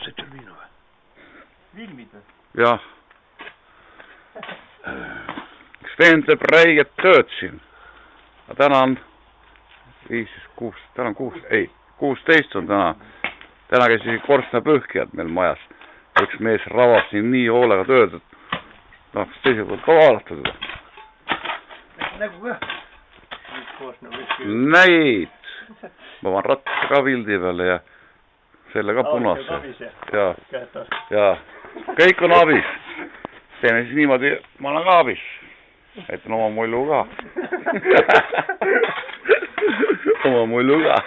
ostsid seal viina või? Filmid või? jah. üks vend teeb räiget tööd siin. aga täna on 16 on täna. täna käisid korstnapõhkijad meil majas. üks mees ravab siin nii hoolega tööd, et tahaks teise poolt ka vaadata teda. Nägu ka? Näid! ma panen ratta ka pildi peale ja selle ka punasse. ja kõik on abis. teeme siis niimoodi, ma olen ka abis. näitan oma mullu ka. oma mullu ka.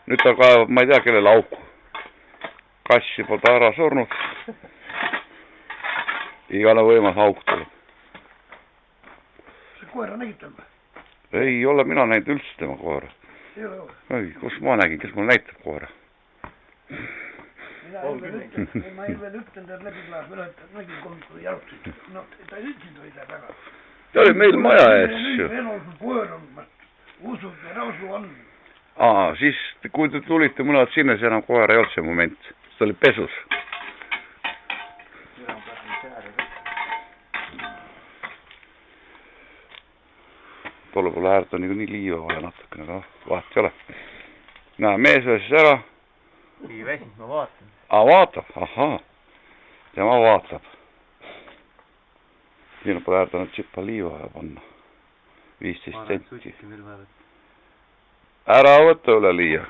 nüüd ta kaevab, ma ei tea, kellele auku. kassi pole ta ära surnud. igale võimas auk tuleb. see koera nägid tal või? ei ole mina näinud üldse tema koera. ei ole või? ei, kus ma nägin, kes mul näitab koera? ma ei veel ütlen tead läbi klaas, ma nägin hommikul jalutasid. no ta ei ütlenud või ta taga. ta oli meil maja ees ju. elus koer on, usud ja rausu on. siis kui te tulite mõned sinna, siis enam koera ei olnud see moment. ta oli pesus. tolle poole äärt on niikuinii liiva vaja natukene, aga vahet ei ole. näe, mees väsis ära. ei väsinud, ma vaatan. vaatab, ahaa. tema vaatab. siin poole äärt on tšipa liiva vaja panna. 15 senti. ära võta üle liia.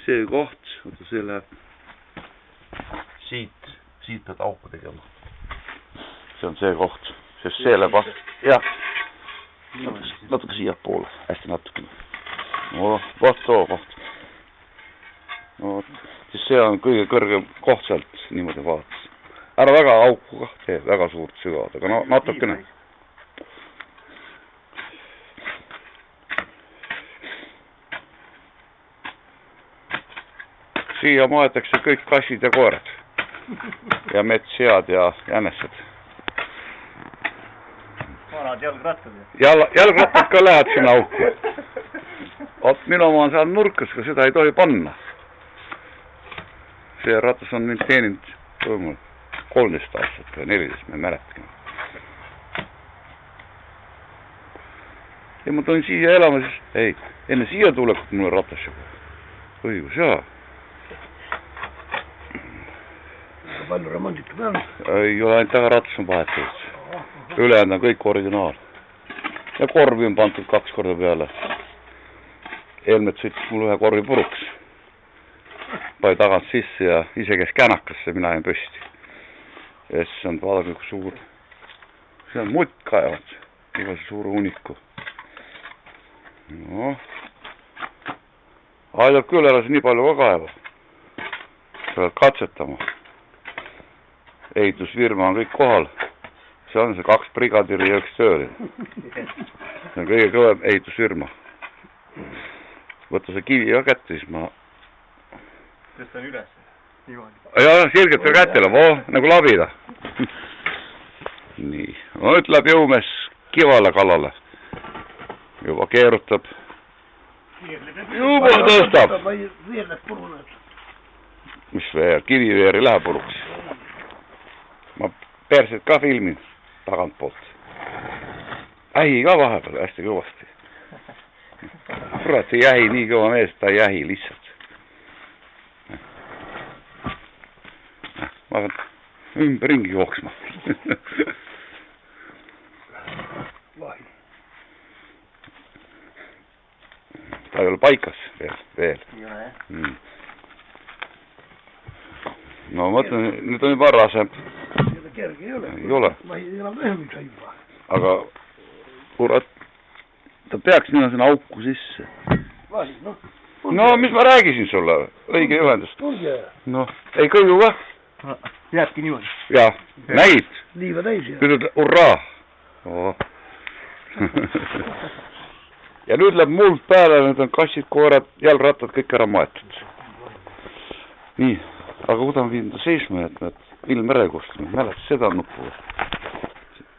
see koht, oota see läheb. siit pead auku tegema. see on see koht. sest see läheb jah, natuke siiapoole, hästi natukene. no vaat too koht. no siis see on kõige kõrgem koht sealt niimoodi vaadates. ära väga auku kah tee, väga suurt sügavad, aga no natukene. siia maetakse kõik kassid ja koerad ja metssead ja jänesed. vanad jalgrattad. jalgrattad ka lähevad sinna auku. vot minu oma on seal nurkas, aga seda ei tohi panna. see ratas on nüüd teeninud 13 aastat või 14, ma ei mäletagi. ja ma tulin siia elama, siis ei, enne siia tulekut mul on ratas juba. õigus, jaa. palju remonditud on? ei ole, ainult tagaratas on vahetatud. ülejäänud on kõik originaal. ja korvi on pandud 2 korda peale. Helmet sõitis mul ühe korvi puruks. pani tagant sisse ja ise käis känakasse, mina jäin püsti. Issand, vaadake kui suur. see on mutt kaevad. iga suure uniku. noh. aidab küll, ära see nii palju ka kaeva. sa pead katsetama. ehitusfirma on kõik kohal. see on see 2 brigadiri ja 1 tööli. see on kõige kõvem ehitusfirma. võtta see kivi ka kätte, siis ma... tõstan üles. niimoodi. ja, sirgelt ka kätele, nagu labida. nii, no nüüd läheb jõumees kivale kallale. juba keerutab. juba tõstab. veer läheb purune. mis veer, kiviveer ei lähe puruks. ma perset ka filmin tagantpoolt. Ähi ka vahepeal hästi kõvasti. kurat, see jähi nii kõva mees, ta ei jähi lihtsalt. ma pean ümberringi jooksma. ta ei ole paikas veel. no ma mõtlen, nüüd on juba rasem. kerge ei ole. ei ole. ma ei enam ühe sai juba. aga kurat, ta peaks minna sinna auku sisse. no mis ma räägisin sulle, õige juhendust. noh, ei kõigu kah. jääbki niimoodi. jah, näid. liiva täis ja. ütled hurraa. ja nüüd läheb muld peale, nüüd on kassid, koerad, jalgrattad kõik ära maetud. nii, aga kuidas ma viin ta seisma, et ilm ära ei kustunud, mäletas seda nuppu.